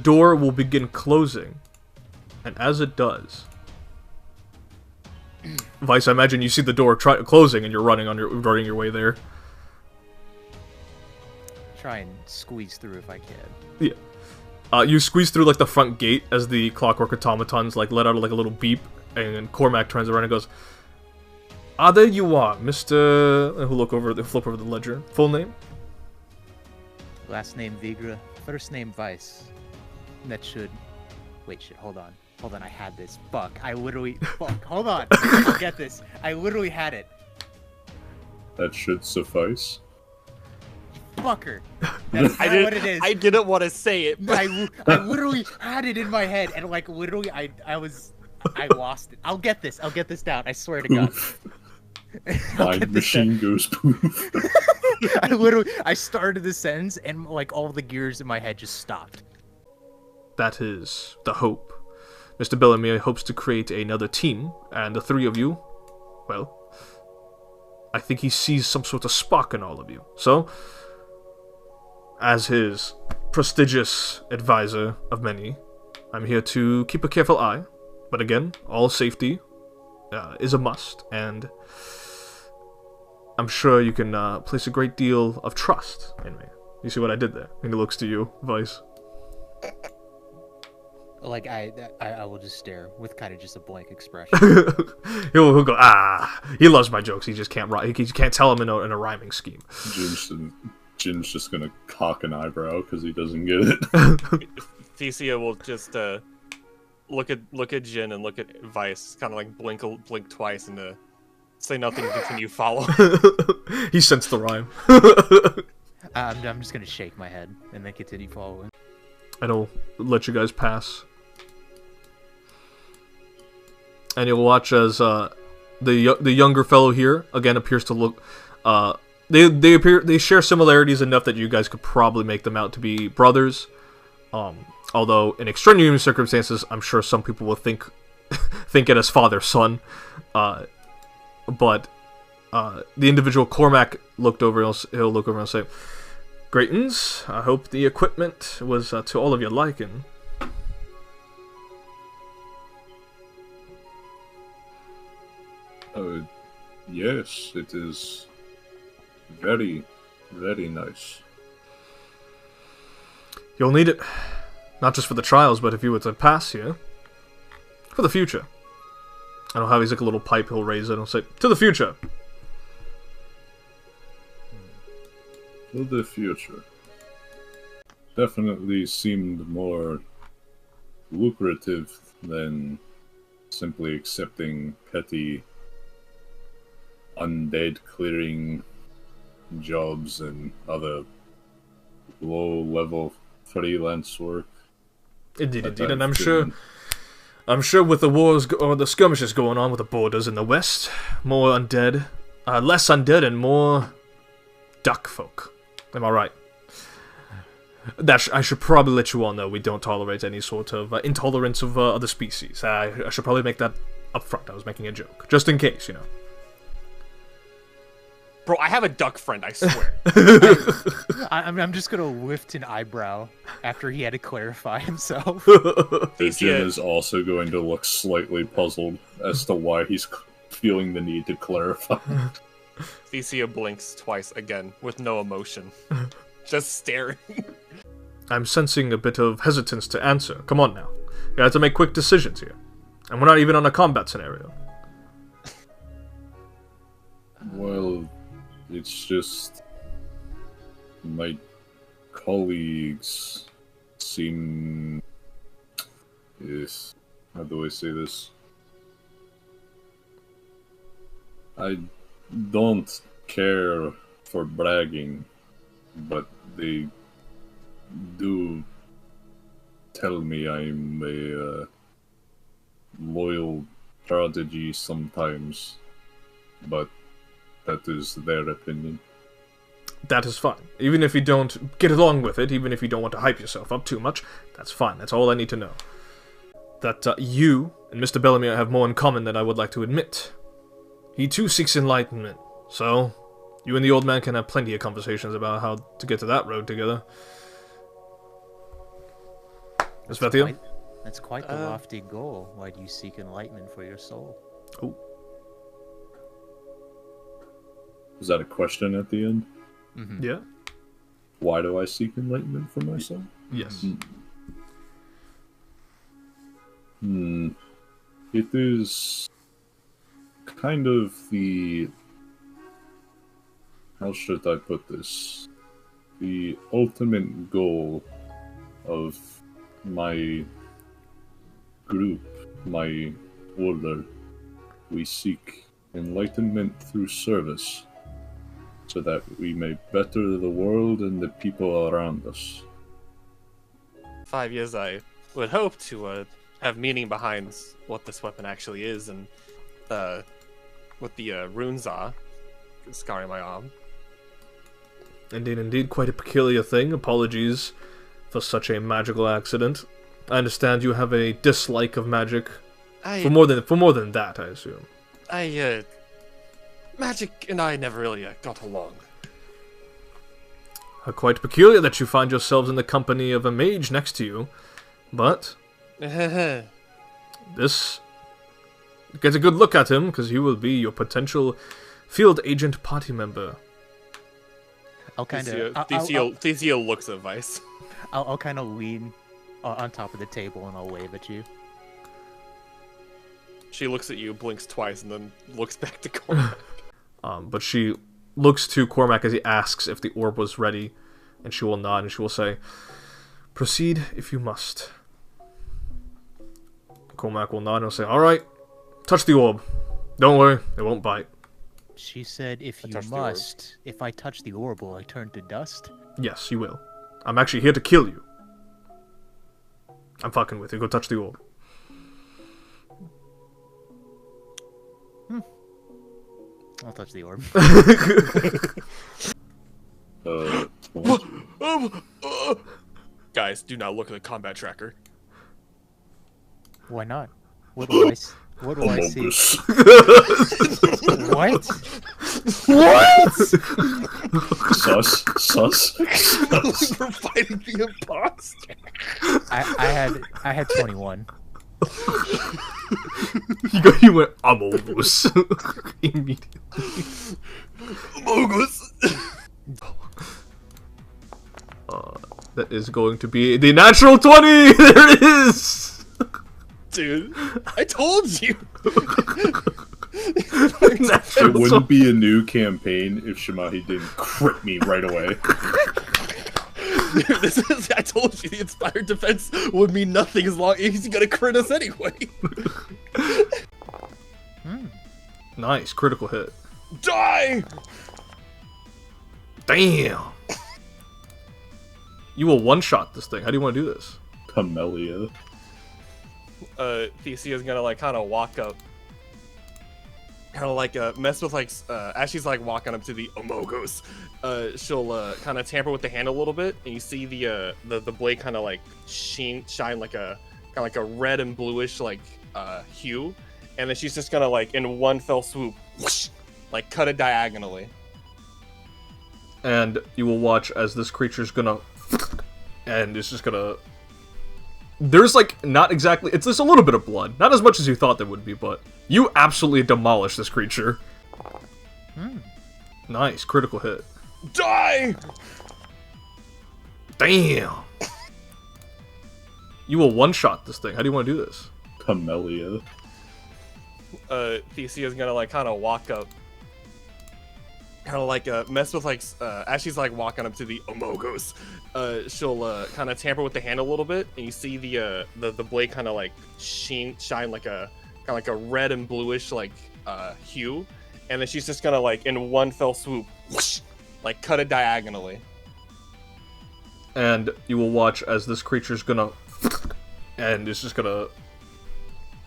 door will begin closing. And as it does... Vice, I imagine you see the door closing and you're running your way there. Try and squeeze through if I can. Yeah. You squeeze through like the front gate as the clockwork automatons like let out like a little beep, and Cormac turns around and goes, "Ah, there you are, Mr." And he'll flip over the ledger. Full name? Last name Vigra, first name Vice. That should... Wait, shit, hold on. Hold on, I had this. Fuck, I literally... Fuck, hold on. I'll get this. I literally had it. That should suffice. Fucker. That's not what it is. I didn't want to say it, but... I literally had it in my head, and like, literally, I lost it. I'll get this down, I swear to God. My machine goes poof. I started the sentence, and like, all the gears in my head just stopped. That is the hope. Mr. Bellamy hopes to create another team, and the three of you, well, I think he sees some sort of spark in all of you. So, as his prestigious advisor of many, I'm here to keep a careful eye. But again, all safety is a must, and I'm sure you can place a great deal of trust in me. You see what I did there? And he looks to you, Vice. Like, I will just stare with kind of just a blank expression. he'll go, ah, he loves my jokes. He just can't he can't tell them in a rhyming scheme. Jin's just gonna cock an eyebrow because he doesn't get it. Thesia will just look at Jin and look at Vice, kind of like blink twice and say nothing and continue follow. He sensed the rhyme. I'm just gonna shake my head and then continue following. And he'll let you guys pass. And you'll watch as the younger fellow here again appears to look. They share similarities enough that you guys could probably make them out to be brothers. Although in extraneous circumstances, I'm sure some people will think it as father-son. But the individual Cormac looked over. He'll look over and say, "Greetings. I hope the equipment was to all of your liking." Yes, it is very, very nice. You'll need it, not just for the trials, but if you were to pass here, for the future. And he'll have like a little pipe he'll raise it and he'll say, "To the future." For the future. Definitely seemed more lucrative than simply accepting petty undead clearing jobs and other low-level freelance work. Indeed, and I'm sure with the wars or the skirmishes going on with the borders in the west, more undead, less undead and more duck folk. Am I right? I should probably let you all know we don't tolerate any sort of intolerance of other species. I should probably make that up front. I was making a joke, just in case, you know. Bro, I have a duck friend, I swear. I'm just gonna lift an eyebrow after he had to clarify himself. Jin is also going to look slightly puzzled as to why he's feeling the need to clarify. Thesia blinks twice again, with no emotion. Just staring. I'm sensing a bit of hesitance to answer. Come on now. You have to make quick decisions here. And we're not even on a combat scenario. Well, it's just... my colleagues seem... how do I say this? I don't care for bragging, but they do tell me I'm a loyal prodigy sometimes, but that is their opinion. That is fine. Even if you don't get along with it, even if you don't want to hype yourself up too much, that's fine. That's all I need to know. That you and Mr. Bellamy have more in common than I would like to admit. He too seeks enlightenment, so you and the old man can have plenty of conversations about how to get to that road together. Svetian? That's quite the lofty goal. Why do you seek enlightenment for your soul? Oh. Is that a question at the end? Mm-hmm. Yeah? Why do I seek enlightenment for myself? Yes. It is kind of the... How should I put this? The ultimate goal of my group, my order. We seek enlightenment through service, so that we may better the world and the people around us. 5 years, I would hope to have meaning behind what this weapon actually is and what the runes are scarring my arm. Indeed, quite a peculiar thing. Apologies for such a magical accident. I understand you have a dislike of magic. For more than that, I assume. Magic and I never really got along. Quite peculiar that you find yourselves in the company of a mage next to you, but this gets a good look at him, because he will be your potential field agent party member. I'll kind of... Thesia looks at Vice. I'll kind of lean on top of the table and I'll wave at you. She looks at you, blinks twice, and then looks back to Cormac. But she looks to Cormac as he asks if the orb was ready, and she will nod and she will say, "Proceed if you must." Cormac will nod and will say, "Alright, touch the orb. Don't worry, it won't bite." She said, if you touch the must, if I touch the orb, will I turn to dust? Yes, you will. I'm actually here to kill you. I'm fucking with you. Go touch the orb. I'll touch the orb. Guys, do not look at the combat tracker. Why not? What do I see? What do I see? What? What? Sus. We're fighting the imposter. I had 21. He went Amogus immediately. Amogus. That is going to be the natural 20. There it is. Dude, I told you. It wouldn't be a new campaign if Shamahi didn't crit me right away. Dude, I told you the inspired defense would mean nothing as long as he's gonna crit us anyway. Nice critical hit. Die! Damn. You will one-shot this thing. How do you want to do this? Camellia. Thesia's gonna like kind of walk up, kind of like mess with like as she's like walking up to the Omogos. She'll kind of tamper with the hand a little bit, and you see the blade kind of like shine like a kind of like a red and bluish like hue, and then she's just gonna like in one fell swoop, whoosh, like cut it diagonally. And you will watch as this creature's gonna, and it's just gonna. There's like not exactly. It's just a little bit of blood, not as much as you thought there would be, but you absolutely demolish this creature. Nice critical hit. Die! Damn. You will one-shot this thing. How do you want to do this? Camellia. Thesia's gonna like kind of walk up, kind of like mess with like as she's like walking up to the Omogos. She'll kind of tamper with the hand a little bit, and you see the blade kind of like shine like a kind of like a red and bluish like hue, and then she's just gonna like in one fell swoop, whoosh, like cut it diagonally. And you will watch as this creature's gonna, and it's just gonna.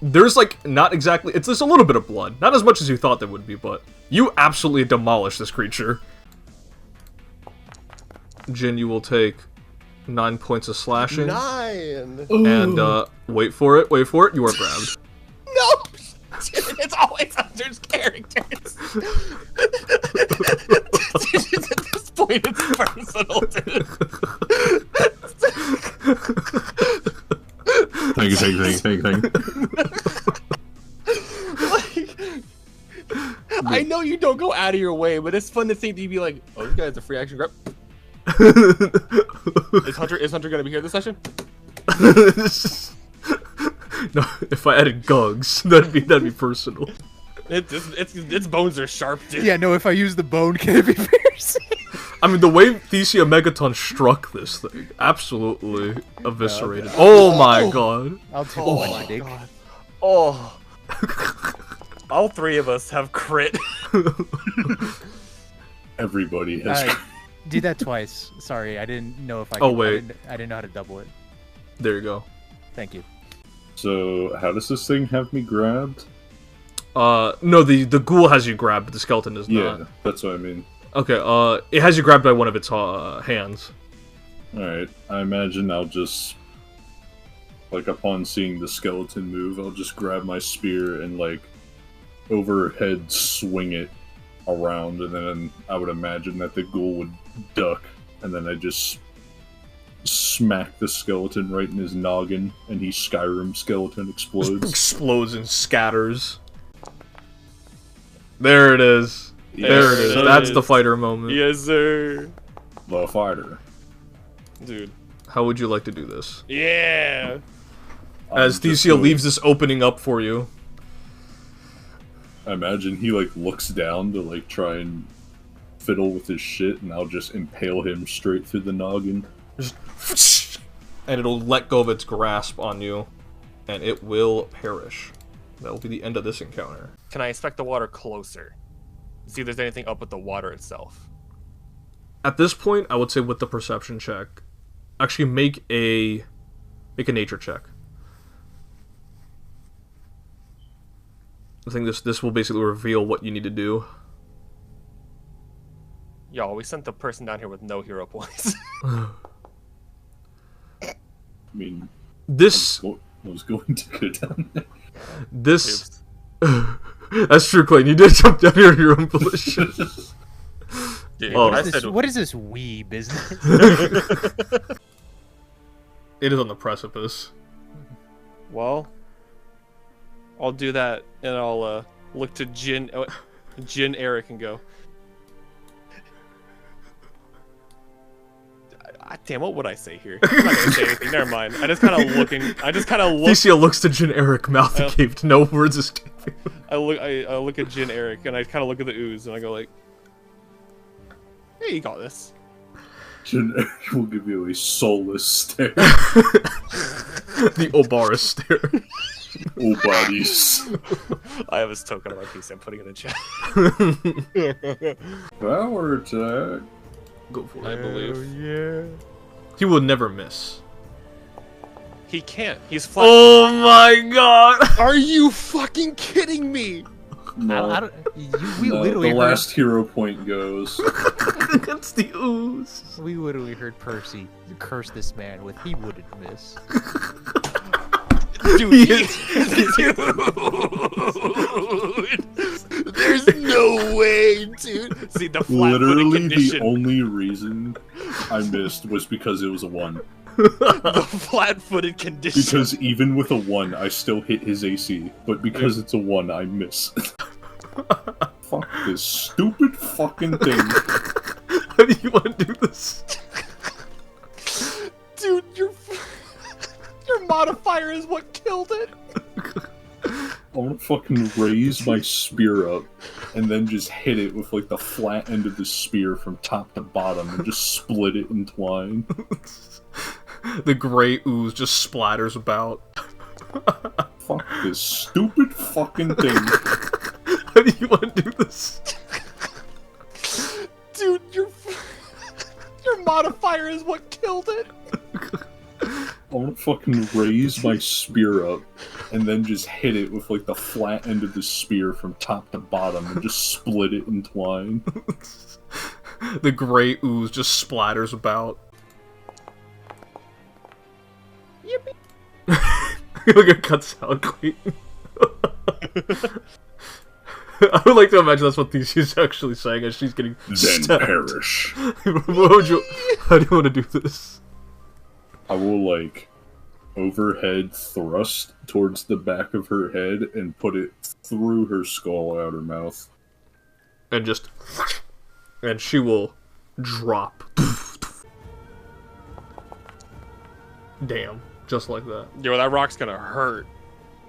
There's like not exactly. It's just a little bit of blood, not as much as you thought there would be, but you absolutely demolish this creature. Jin, you will take 9 points of slashing. 9. And wait for it. You are grabbed. No, it's always Hunter's characters. At this point, it's personal, dude. Thank you. Like, I know you don't go out of your way, but it's fun to think that you'd be like, oh, this guy's a free action grab. Is Hunter gonna be here this session? No, if I added Gugs, that'd be personal. Its bones are sharp, dude. Yeah, no, if I use the bone, can it be piercing? I mean, the way Thesia Megaton struck this thing, absolutely eviscerated. Oh my god. I'll take Oh my my dick. god. Oh. All three of us have crit. Everybody has. Do that twice. Sorry, I didn't know if I could. Oh, wait. I didn't know how to double it. There you go. Thank you. So, how does this thing have me grabbed? No, the ghoul has you grabbed, but the skeleton does Yeah, not. that's what I mean. Okay, it has you grabbed by one of its hands. Alright, I imagine I'll just... Like, upon seeing the skeleton move, I'll just grab my spear and, like, overhead swing it around, and then I would imagine that the ghoul would duck, and then I just smack the skeleton right in his noggin, and he Skyrim skeleton explodes. Explodes and scatters. There it is. Yes, There it is. sir. That's the fighter moment. Yes, sir. The fighter. Dude. How would you like to do this? Yeah. As Thesia leaves this opening up for you. I imagine he, like, looks down to, like, try and fiddle with his shit, and I'll just impale him straight through the noggin. And it'll let go of its grasp on you, and it will perish. That will be the end of this encounter. Can I inspect the water closer? See if there's anything up with the water itself. At this point, I would say with the perception check, actually make a nature check. I think this will basically reveal what you need to do. Y'all, we sent the person down here with no hero points. I mean, This I was going to go down there. this that's true, Clayton. You did jump down here of your own volition. Dude, Oh. I said, What is this wee business? It is on the precipice. well, I'll do that, and I'll look to Jin, Eric, and go. Damn, what would I say here? I'm not gonna say anything. Never mind. I just kind of look. Thesia looks to generic, mouth agape, no words escaping. I look at Jin Eric, and I kind of look at the ooze, and I go like, "Hey, you got this." Generic will give you a soulless stare. The Obara stare. Oh, bodies. I have his token on my PC. I'm putting it in chat. Power attack. Go for I it. believe. Yeah. He will never miss. He can't. He's flat. Oh my god! Are you fucking kidding me? No, I don't. We no, literally the heard. last hero point goes. It's the ooze. We literally heard Percy curse this man with "he wouldn't miss." Dude, dude, there's no way, dude. See, the flat-footed Literally, condition. the only reason I missed was because it was a 1. The flat-footed condition. Because even with a 1, I still hit his AC. But because it's a 1, I miss. Fuck this stupid fucking thing. How do you want to do this? Dude, your modifier is what killed it. I want to fucking raise my spear up and then just hit it with like the flat end of the spear from top to bottom and just split it in twine. The gray ooze just splatters about. Fuck this stupid fucking thing. How do you want to do this? Dude, your modifier is what killed it. I want to fucking raise my spear up and then just hit it with like the flat end of the spear from top to bottom and just split it in twine. The gray ooze just splatters about. Look at cuts out Clayton. I would like to imagine that's what Thesia's actually saying as she's getting Then stabbed. perish. How do you want to do this? I will like overhead thrust towards the back of her head and put it through her skull out her mouth. And just... And she will drop. Damn. Just like that. Yo, that rock's gonna hurt.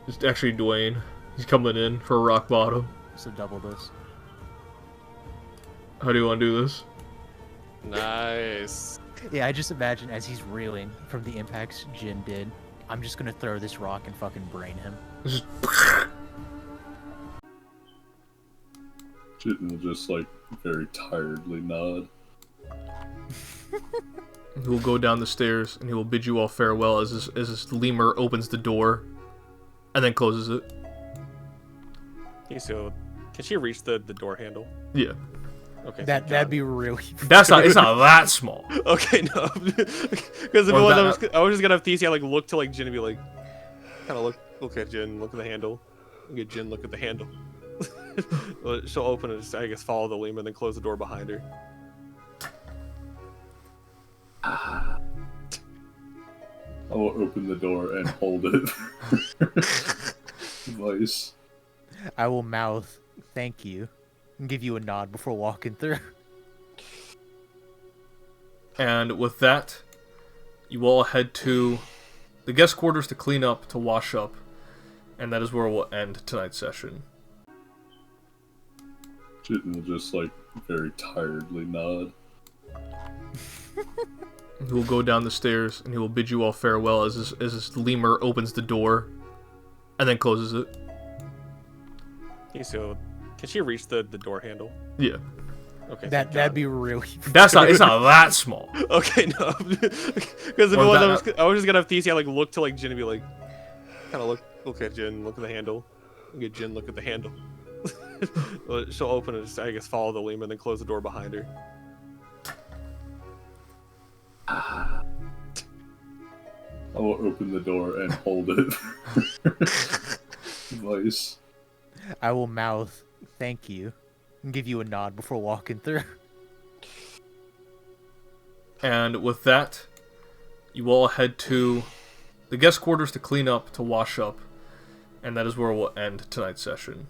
Just actually Dwayne. He's coming in for rock bottom. So double this. How do you want to do this? Nice. Yeah, I just imagine as he's reeling from the impacts Jin did, I'm just gonna throw this rock and fucking brain him. Just... Jin will just, like, very tiredly nod. He will go down the stairs and he will bid you all farewell as this lemur opens the door and then closes it. Okay, so can she reach the door handle? Yeah. Okay. That'd be really. That's not. It's not that small. Okay, no. Because if it Or was, that- I was just gonna have Thesia like look to like Jin and be like, kind of look at Jin, look at the handle, look at Jin, look at the handle. Well, she'll open and just, I guess, follow the lemur and then close the door behind her. I will open the door and hold it. Vice. I will mouth thank you and give you a nod before walking through. And with that, you all head to the guest quarters to clean up, to wash up, and that is where we'll end tonight's session. Jin will just, like, very tiredly nod. He will go down the stairs and he will bid you all farewell as this lemur opens the door and then closes it. Okay, so can she reach the door handle? Yeah. Okay. That'd be really. That's not. It's not that small. Okay, no. Because if it Or was, that- I was just gonna have Thesia like look to like Jin and be like, kind of look at Jin, look at the handle, look at Jin, look at the handle. Well, she'll open and just, I guess, follow the lemur and then close the door behind her. I will open the door and hold it. Vice. I will mouth thank you and give you a nod before walking through. And with that, you all head to the guest quarters to clean up, to wash up, and that is where we'll end tonight's session.